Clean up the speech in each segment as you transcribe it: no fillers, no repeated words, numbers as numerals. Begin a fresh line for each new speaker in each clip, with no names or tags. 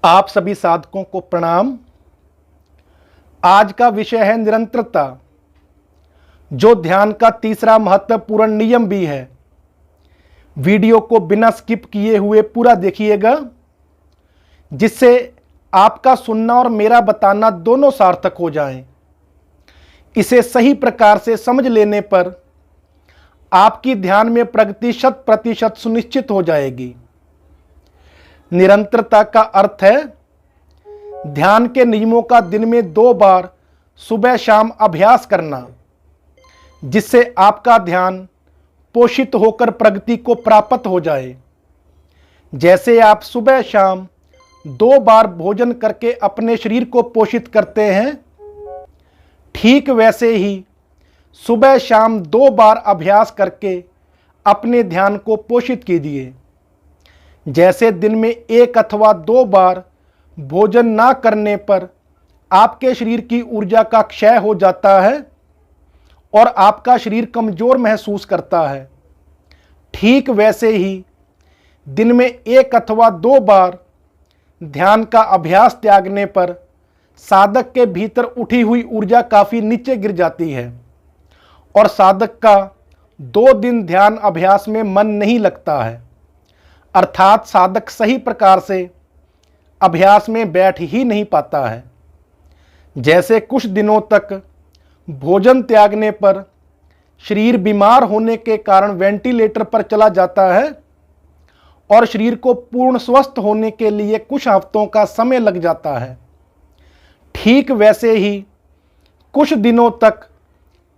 आप सभी साधकों को प्रणाम। आज का विषय है निरंतरता, जो ध्यान का तीसरा महत्वपूर्ण नियम भी है। वीडियो को बिना स्किप किए हुए पूरा देखिएगा, जिससे आपका सुनना और मेरा बताना दोनों सार्थक हो जाएं। इसे सही प्रकार से समझ लेने पर आपकी ध्यान में प्रगति 100% सुनिश्चित हो जाएगी। निरंतरता का अर्थ है ध्यान के नियमों का दिन में 2 बार सुबह शाम अभ्यास करना, जिससे आपका ध्यान पोषित होकर प्रगति को प्राप्त हो जाए। जैसे आप सुबह शाम 2 बार भोजन करके अपने शरीर को पोषित करते हैं, ठीक वैसे ही सुबह शाम 2 बार अभ्यास करके अपने ध्यान को पोषित कीजिए। जैसे दिन में 1 अथवा 2 बार भोजन ना करने पर आपके शरीर की ऊर्जा का क्षय हो जाता है और आपका शरीर कमजोर महसूस करता है, ठीक वैसे ही दिन में 1 अथवा 2 बार ध्यान का अभ्यास त्यागने पर साधक के भीतर उठी हुई ऊर्जा काफ़ी नीचे गिर जाती है और साधक का 2 दिन ध्यान अभ्यास में मन नहीं लगता है, अर्थात साधक सही प्रकार से अभ्यास में बैठ ही नहीं पाता है। जैसे कुछ दिनों तक भोजन त्यागने पर शरीर बीमार होने के कारण वेंटिलेटर पर चला जाता है और शरीर को पूर्ण स्वस्थ होने के लिए कुछ हफ्तों का समय लग जाता है, ठीक वैसे ही कुछ दिनों तक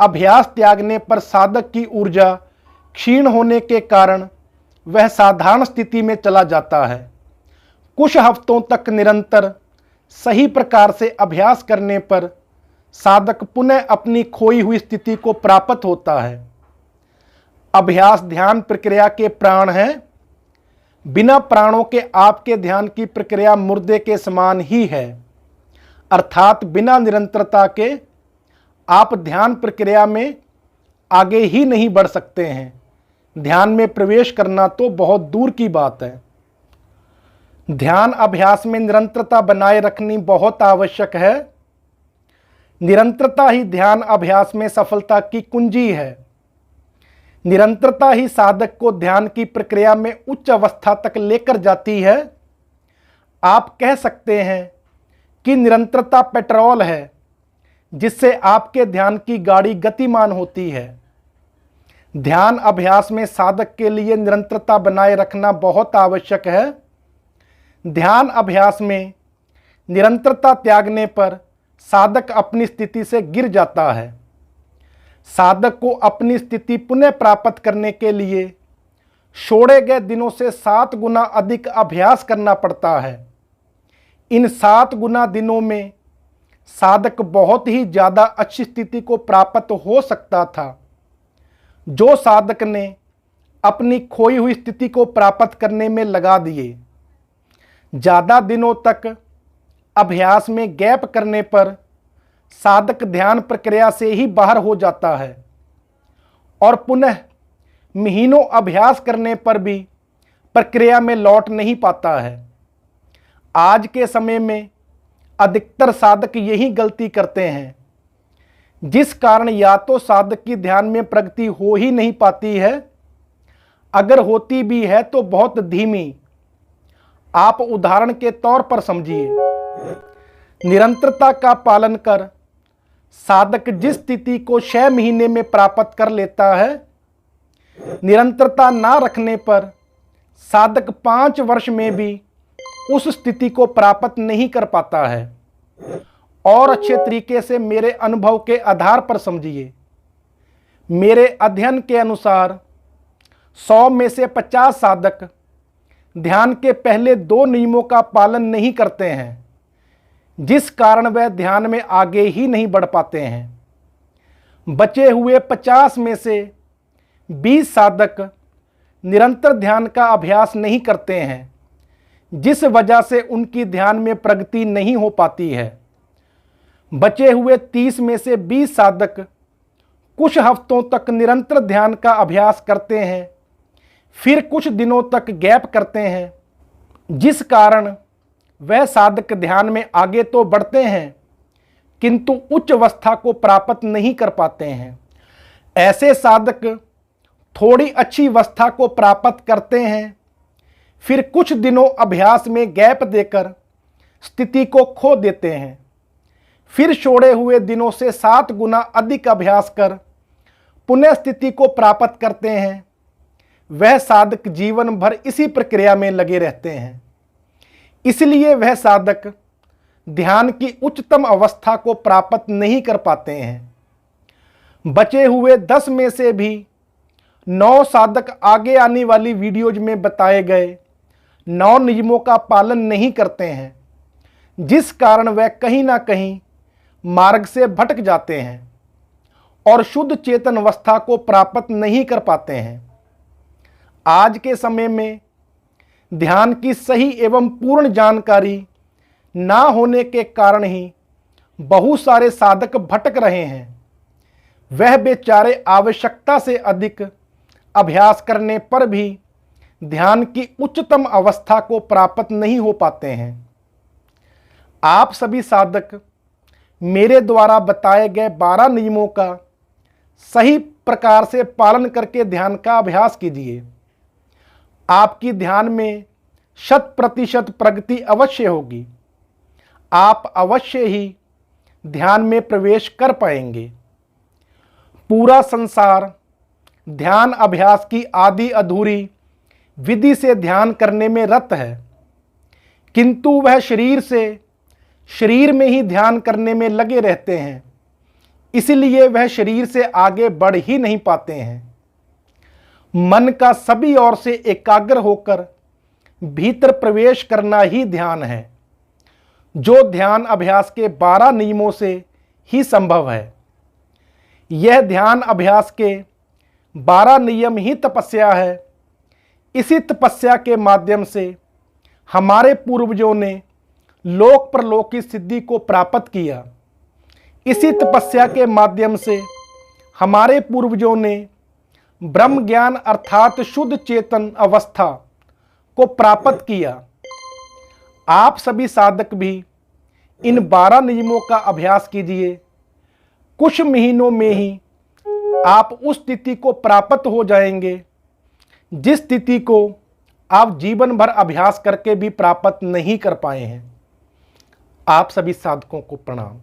अभ्यास त्यागने पर साधक की ऊर्जा क्षीण होने के कारण वह साधारण स्थिति में चला जाता है। कुछ हफ्तों तक निरंतर सही प्रकार से अभ्यास करने पर साधक पुनः अपनी खोई हुई स्थिति को प्राप्त होता है। अभ्यास ध्यान प्रक्रिया के प्राण हैं। बिना प्राणों के आपके ध्यान की प्रक्रिया मुर्दे के समान ही है, अर्थात बिना निरंतरता के आप ध्यान प्रक्रिया में आगे ही नहीं बढ़ सकते हैं। ध्यान में प्रवेश करना तो बहुत दूर की बात है। ध्यान अभ्यास में निरंतरता बनाए रखनी बहुत आवश्यक है। निरंतरता ही ध्यान अभ्यास में सफलता की कुंजी है। निरंतरता ही साधक को ध्यान की प्रक्रिया में उच्च अवस्था तक लेकर जाती है। आप कह सकते हैं कि निरंतरता पेट्रोल है, जिससे आपके ध्यान की गाड़ी गतिमान होती है। ध्यान अभ्यास में साधक के लिए निरंतरता बनाए रखना बहुत आवश्यक है। ध्यान अभ्यास में निरंतरता त्यागने पर साधक अपनी स्थिति से गिर जाता है। साधक को अपनी स्थिति पुनः प्राप्त करने के लिए छोड़े गए दिनों से 7 गुना अधिक अभ्यास करना पड़ता है। इन 7 गुना दिनों में साधक बहुत ही ज़्यादा अच्छी स्थिति को प्राप्त हो सकता था। जो साधक ने अपनी खोई हुई स्थिति को प्राप्त करने में लगा दिए। ज़्यादा दिनों तक अभ्यास में गैप करने पर साधक ध्यान प्रक्रिया से ही बाहर हो जाता है और पुनः महीनों अभ्यास करने पर भी प्रक्रिया में लौट नहीं पाता है। आज के समय में अधिकतर साधक यही गलती करते हैं, जिस कारण या तो साधक की ध्यान में प्रगति हो ही नहीं पाती है, अगर होती भी है तो बहुत धीमी। आप उदाहरण के तौर पर समझिए, निरंतरता का पालन कर साधक जिस स्थिति को 6 महीने में प्राप्त कर लेता है, निरंतरता ना रखने पर साधक 5 वर्ष में भी उस स्थिति को प्राप्त नहीं कर पाता है। और अच्छे तरीके से मेरे अनुभव के आधार पर समझिए। मेरे अध्ययन के अनुसार 100 में से 50 साधक ध्यान के पहले 2 नियमों का पालन नहीं करते हैं, जिस कारण वह ध्यान में आगे ही नहीं बढ़ पाते हैं। बचे हुए 50 में से 20 साधक निरंतर ध्यान का अभ्यास नहीं करते हैं, जिस वजह से उनकी ध्यान में प्रगति नहीं हो पाती है। बचे हुए 30 में से 20 साधक कुछ हफ्तों तक निरंतर ध्यान का अभ्यास करते हैं, फिर कुछ दिनों तक गैप करते हैं, जिस कारण वह साधक ध्यान में आगे तो बढ़ते हैं किंतु उच्च अवस्था को प्राप्त नहीं कर पाते हैं। ऐसे साधक थोड़ी अच्छी अवस्था को प्राप्त करते हैं, फिर कुछ दिनों अभ्यास में गैप देकर स्थिति को खो देते हैं, फिर छोड़े हुए दिनों से 7 गुना अधिक अभ्यास कर पुनः स्थिति को प्राप्त करते हैं। वह साधक जीवन भर इसी प्रक्रिया में लगे रहते हैं। इसलिए वह साधक ध्यान की उच्चतम अवस्था को प्राप्त नहीं कर पाते हैं। बचे हुए 10 में से भी 9 साधक आगे आने वाली वीडियोज में बताए गए 9 नियमों का पालन नहीं करते हैं, जिस कारण वह कहीं ना कहीं मार्ग से भटक जाते हैं और शुद्ध चेतन अवस्था को प्राप्त नहीं कर पाते हैं। आज के समय में ध्यान की सही एवं पूर्ण जानकारी ना होने के कारण ही बहुत सारे साधक भटक रहे हैं। वह बेचारे आवश्यकता से अधिक अभ्यास करने पर भी ध्यान की उच्चतम अवस्था को प्राप्त नहीं हो पाते हैं। आप सभी साधक मेरे द्वारा बताए गए 12 नियमों का सही प्रकार से पालन करके ध्यान का अभ्यास कीजिए। आपकी ध्यान में 100% प्रगति अवश्य होगी। आप अवश्य ही ध्यान में प्रवेश कर पाएंगे। पूरा संसार ध्यान अभ्यास की आदि अधूरी विधि से ध्यान करने में रत है, किंतु वह शरीर में ही ध्यान करने में लगे रहते हैं। इसलिए वह शरीर से आगे बढ़ ही नहीं पाते हैं। मन का सभी ओर से एकाग्र होकर भीतर प्रवेश करना ही ध्यान है, जो ध्यान अभ्यास के 12 नियमों से ही संभव है। यह ध्यान अभ्यास के 12 नियम ही तपस्या है। इसी तपस्या के माध्यम से हमारे पूर्वजों ने लोक परलोक की सिद्धि को प्राप्त किया। इसी तपस्या के माध्यम से हमारे पूर्वजों ने ब्रह्म ज्ञान अर्थात शुद्ध चेतन अवस्था को प्राप्त किया। आप सभी साधक भी इन 12 नियमों का अभ्यास कीजिए। कुछ महीनों में ही आप उस स्थिति को प्राप्त हो जाएंगे जिस स्थिति को आप जीवन भर अभ्यास करके भी प्राप्त नहीं कर पाए हैं। आप सभी साधकों को प्रणाम।